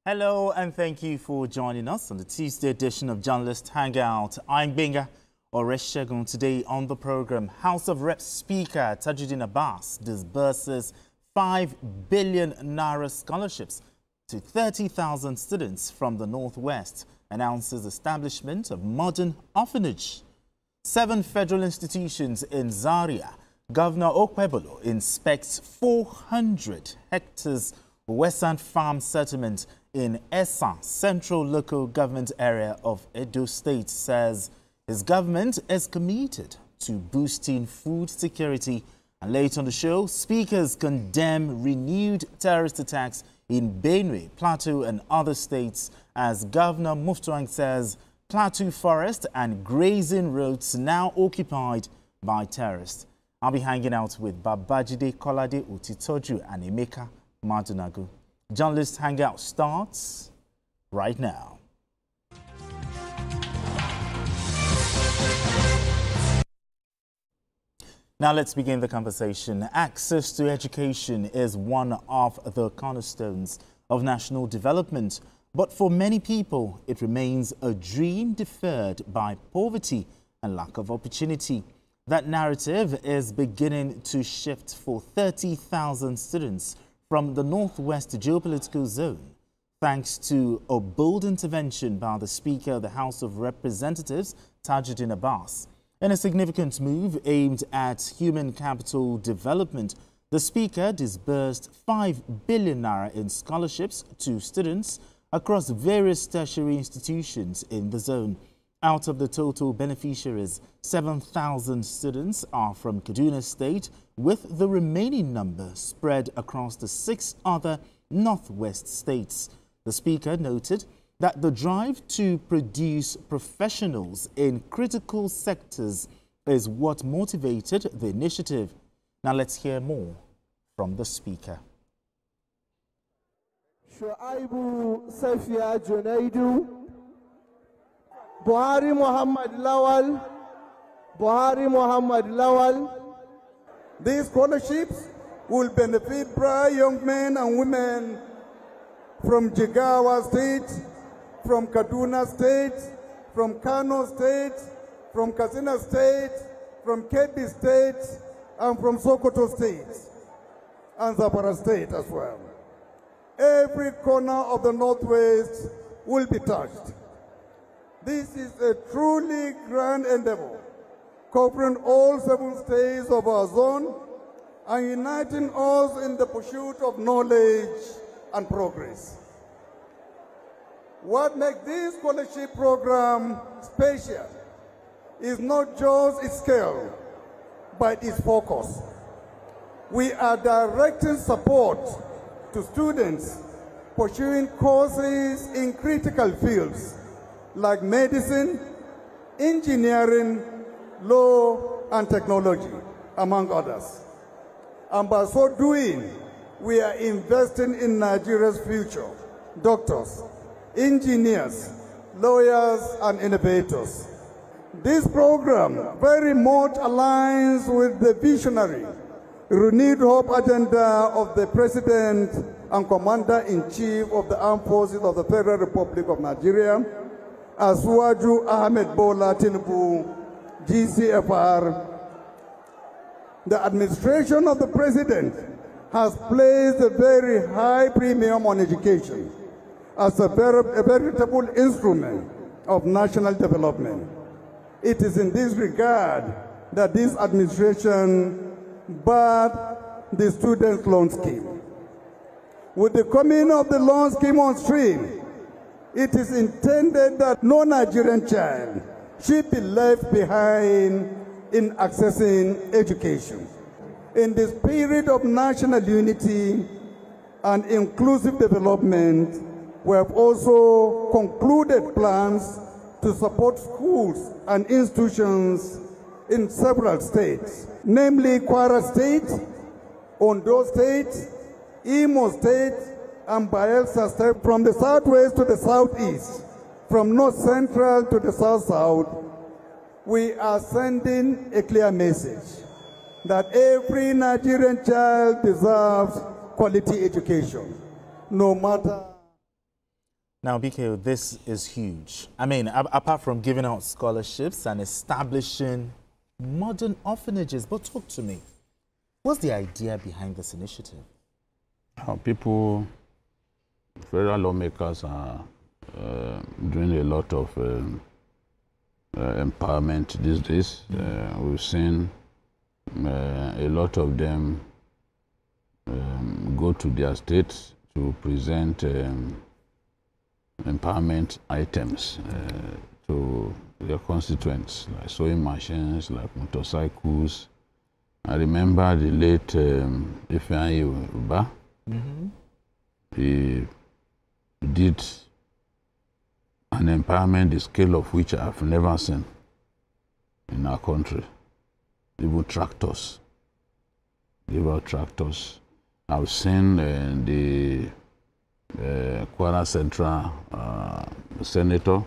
Hello and thank you for joining us on the Tuesday edition of Journalist Hangout. I'm Benga Oreshegun. Today on the program, House of Reps Speaker Tajuddin Abbas disburses 5 billion naira scholarships to 30,000 students from the Northwest, announces establishment of modern orphanage. 7 federal institutions in Zaria. Governor Okpebolo inspects 400 hectares Western Farm Settlement in Esa, Central Local Government Area of Edo State, says his government is committed to boosting food security. And later on the show, speakers condemn renewed terrorist attacks in Benue, Plateau and other states as Governor Muftuang says Plateau forest and grazing roads now occupied by terrorists. I'll be hanging out with Babajide Kolade Utitoju and Emeka Madunagu. Journalist Hangout starts right now. Now let's begin the conversation. Access to education is one of the cornerstones of national development, but for many people it remains a dream deferred by poverty and lack of opportunity. That narrative is beginning to shift for 30,000 students from the Northwest geopolitical zone, thanks to a bold intervention by the Speaker of the House of Representatives, Tajuddin Abbas. In a significant move aimed at human capital development, the Speaker disbursed 5 billion naira in scholarships to students across various tertiary institutions in the zone. Out of the total beneficiaries, 7,000 students are from Kaduna State, with the remaining number spread across the 6 other Northwest states. The Speaker noted that the drive to produce professionals in critical sectors is what motivated the initiative. Now let's hear more from the Speaker. Shuaibu Safia Junaidu, Buhari Muhammad Lawal. These scholarships will benefit bright young men and women from Jigawa State, from Kaduna State, from Kano State, from Katsina State, from Kebbi State, and from Sokoto State, and Zamfara State as well. Every corner of the Northwest will be touched. This is a truly grand endeavor, covering all 7 states of our zone and uniting us in the pursuit of knowledge and progress. What makes this scholarship program special is not just its scale, but its focus. We are directing support to students pursuing courses in critical fields like medicine, engineering, law, and technology, among others. And by so doing, we are investing in Nigeria's future: doctors, engineers, lawyers, and innovators. This program very much aligns with the visionary, renewed hope agenda of the President and Commander-in-Chief of the Armed Forces of the Federal Republic of Nigeria, Asuwaju Ahmed Bola Tinubu, GCFR. The administration of the President has placed a very high premium on education as a veritable instrument of national development. It is in this regard that this administration barred the student loan scheme. With the coming of the loan scheme on stream, it is intended that no Nigerian child should be left behind in accessing education. In the spirit of national unity and inclusive development, we have also concluded plans to support schools and institutions in several states, namely Kwara State, Ondo State, Imo State, and Bayelsa State, from the southwest to the southeast, from north central to the south-south. We are sending a clear message that every Nigerian child deserves quality education, no matter. Now, BKO, this is huge. I mean, apart from giving out scholarships and establishing modern orphanages, but talk to me. What's the idea behind this initiative? People, federal lawmakers are doing a lot of empowerment these days. We've seen a lot of them go to their states to present empowerment items to their constituents, like sewing machines, like motorcycles. I remember the late N58bn. He did an empowerment, the scale of which I've never seen in our country. Even tractors. Even tractors. I've seen the Kwara Central senator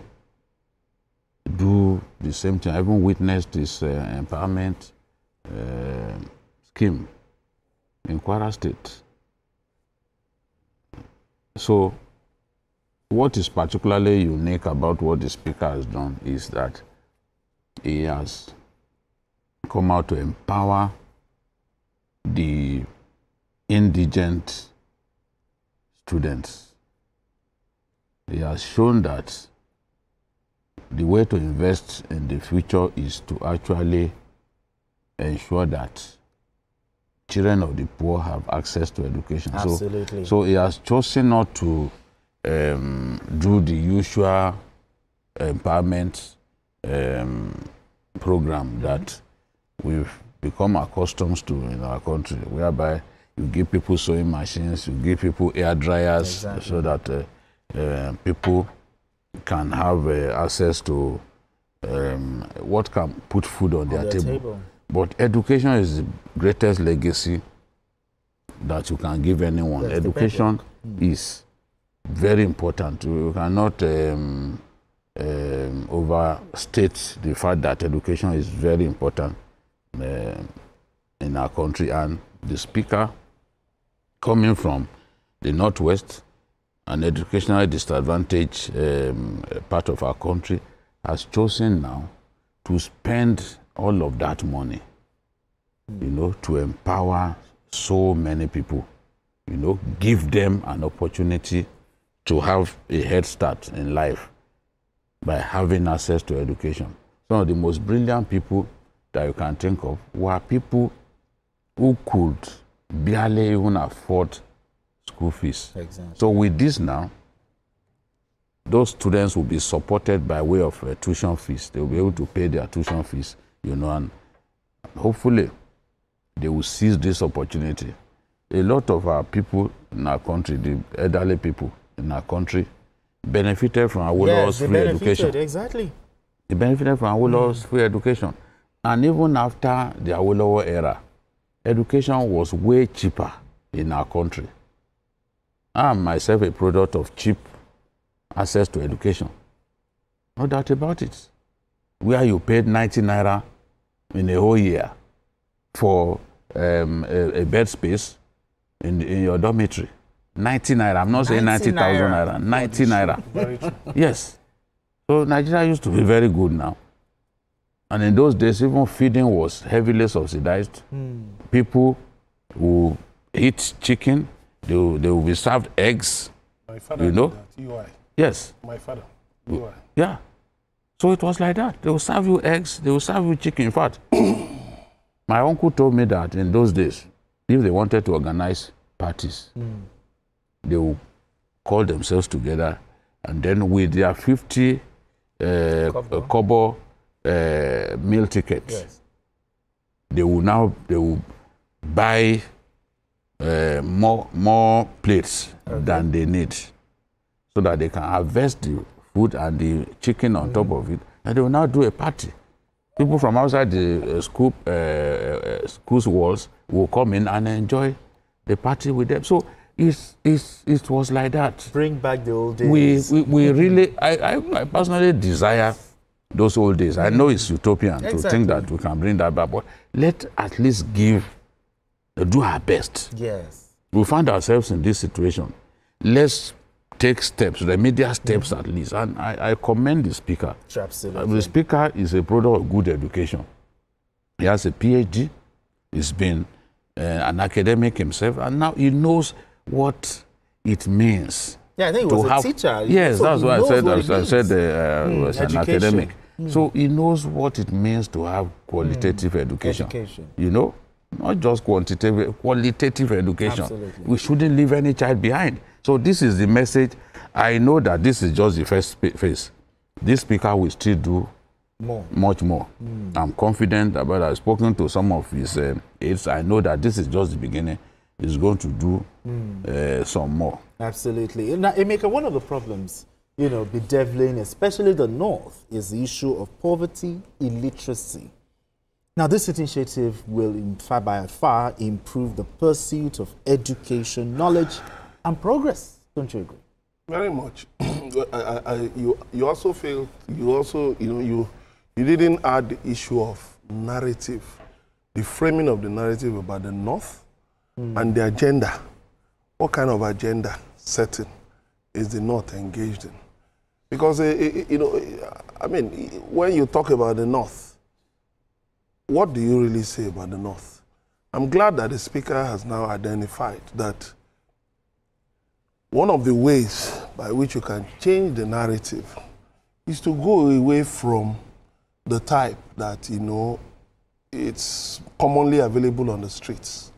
do the same thing. I even witnessed this empowerment scheme in Kwara State. So, what is particularly unique about what the speaker has done is that he has come out to empower the indigent students. He has shown that the way to invest in the future is to actually ensure that children of the poor have access to education. Absolutely. So he has chosen not to do the usual empowerment program that we've become accustomed to in our country, whereby you give people sewing machines, you give people air dryers, so that people can have access to what can put food on their table. But education is the greatest legacy that you can give anyone. That's education is very important. You cannot overstate the fact that education is very important in our country. And the speaker, coming from the Northwest, an educationally disadvantaged part of our country, has chosen now to spend all of that money, you know, to empower so many people, you know, give them an opportunity to have a head start in life by having access to education. Some of the most brilliant people that you can think of were people who could barely even afford school fees. Exactly. So with this now, those students will be supported by way of tuition fees. They will be able to pay their tuition fees, you know, and hopefully they will seize this opportunity. A lot of our people in our country, the elderly people in our country, benefited from Awolowo's free education. Exactly. They benefited from Awolowo's free education. And even after the Awolowo era, education was way cheaper in our country. I am myself a product of cheap access to education. No doubt about it. Where you paid 90 naira in a whole year for a bed space in your dormitory. 90 naira. I'm not saying 90,000 naira. 90 naira. Very true. Yes. So Nigeria used to be very good now. And in those days, even feeding was heavily subsidized. People who eat chicken, they will be served eggs. My father, you know? did that. UI. Yes. My father, UI. Yeah. So it was like that. They will serve you eggs, they will serve you chicken. In fact, my uncle told me that in those days, if they wanted to organize parties, they will call themselves together, and then with their 50 kobo meal tickets, they will buy more plates than they need, so that they can harvest the food and the chicken on top of it, and they will now do a party. People from outside the school's walls will come in and enjoy the party with them. So it was like that. Bring back the old days. We really, I personally desire those old days. I know it's utopian to think that we can bring that back, but let at least do our best. Yes. We find ourselves in this situation. Let's take steps, remedial steps at least. And I commend the Speaker. Absolutely. The Speaker is a product of good education. He has a PhD. He's been an academic himself, and now he knows what it means. Yeah, I think he was a teacher. Yes, so that's why I said. I was an academic. So he knows what it means to have qualitative education. You know, not just quantitative, qualitative education. Absolutely. We shouldn't leave any child behind. So this is the message. I know that this is just the first phase. This Speaker will still do much more. I'm confident about it. I've spoken to some of his aides. I know that this is just the beginning. He's going to do some more. Absolutely. Now, Emeka, one of the problems, you know, bedeviling, especially the North, is the issue of poverty, illiteracy. Now, this initiative will, by far, improve the pursuit of education, knowledge, and progress. Don't you agree? Very much. You also feel, you didn't add the issue of narrative, the framing of the narrative about the North and the agenda. What kind of agenda setting is the North engaged in? Because, I mean, when you talk about the North, what do you really say about the North? I'm glad that the Speaker has now identified that one of the ways by which you can change the narrative is to go away from the type that, it's commonly available on the streets,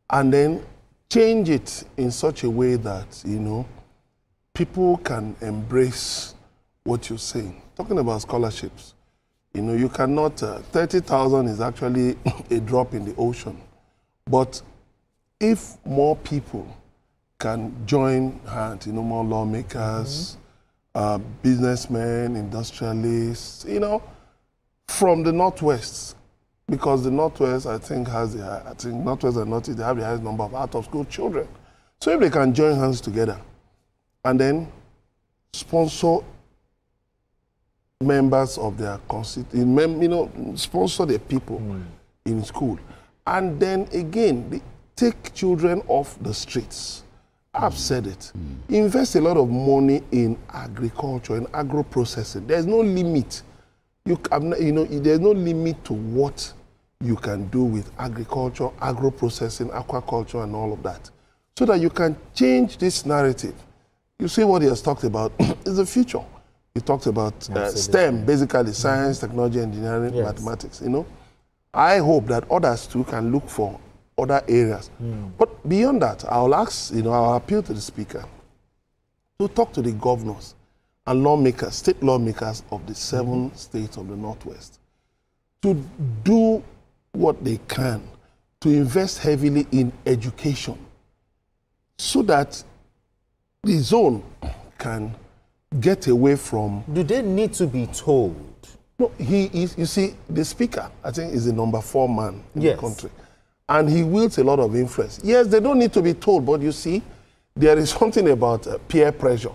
and then change it in such a way that, people can embrace what you're saying. Talking about scholarships, you cannot, 30,000 is actually a drop in the ocean. But if more people can join hands, more lawmakers, businessmen, industrialists, from the Northwest, because the Northwest, I think, Northwest and Northeast, they have the highest number of out-of-school children. So if they can join hands together and then sponsor members of their constituency, sponsor their people in school, and then again, take children off the streets. I've said it. Invest a lot of money in agriculture and agro-processing. There's no limit. There's no limit to what you can do with agriculture, agro-processing, aquaculture, and all of that, so that you can change this narrative. You see what he has talked about is the future. He talked about STEM, basically science, technology, engineering, mathematics. I hope that others too can look for other areas. But beyond that, I'll appeal to the Speaker to talk to the governors and lawmakers, state lawmakers of the 7 states of the Northwest, to do what they can to invest heavily in education so that the zone can get away from... Do they need to be told? No, he is, you see, the Speaker, I think, is the number 4 man in the country. And he wields a lot of influence. Yes, they don't need to be told, but you see, there is something about peer pressure.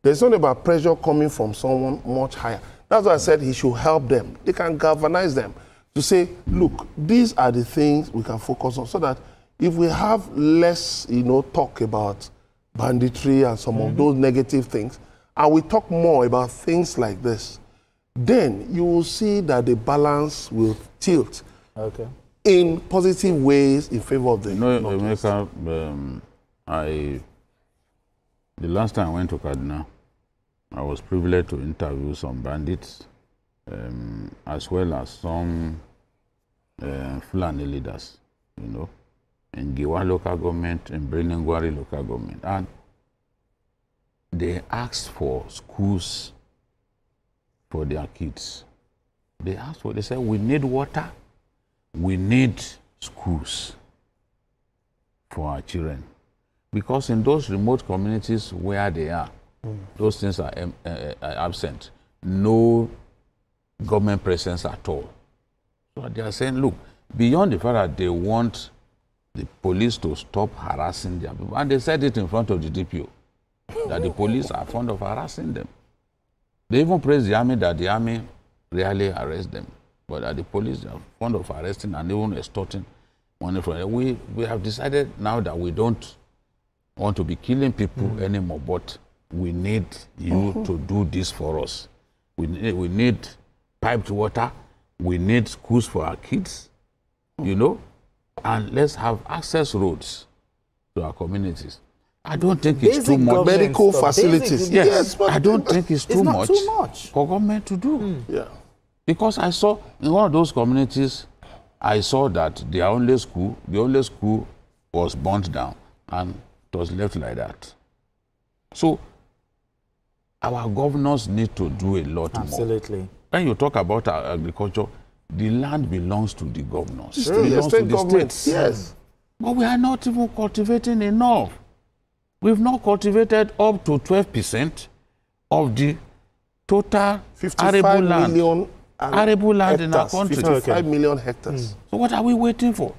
There's something about pressure coming from someone much higher. That's why I said he should help them. They can galvanize them to say, look, these are the things we can focus on, so that if we have less, talk about banditry and some of those negative things, and we talk more about things like this, then you will see that the balance will tilt in positive ways in favor of the Emeka, the last time I went to Kaduna, I was privileged to interview some bandits, as well as some Fulani leaders, in Giwa local government, in Brenengwari local government. And they asked for schools for their kids. They said, we need water, we need schools for our children. Because in those remote communities where they are, those things are absent. No government presence at all. So they are saying, look, beyond the fact that they want the police to stop harassing their people, and they said it in front of the DPO, that the police are fond of harassing them. They even praise the army, that the army rarely arrests them, but that the police are fond of arresting and even extorting money from them. We have decided now that we don't want to be killing people anymore, but we need you to do this for us. We need piped water. We need schools for our kids, you know, and let's have access roads to our communities. I don't think it's too much. Medical facilities. Yes, but I don't think it's too much for government to do. Yeah. Because I saw in one of those communities, I saw that the only school was burnt down and it was left like that. So our governors need to do a lot more. Absolutely. When you talk about our agriculture, the land belongs to the governors. Sure. It belongs to the government. states. Yes. But we are not even cultivating enough. We've not cultivated up to 12% of the total arable land. Arable land in our country. 55 million hectares. So what are we waiting for?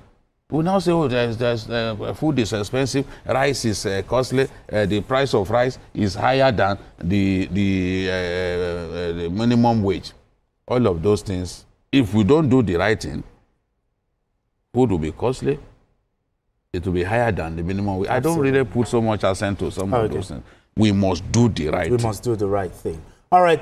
We now say, oh, food is expensive, rice is costly, the price of rice is higher than the minimum wage. All of those things, if we don't do the right thing, food will be costly, it will be higher than the minimum wage. Absolutely. I don't really put so much accent to some of those things. We must do the right thing. We must do the right thing. All right.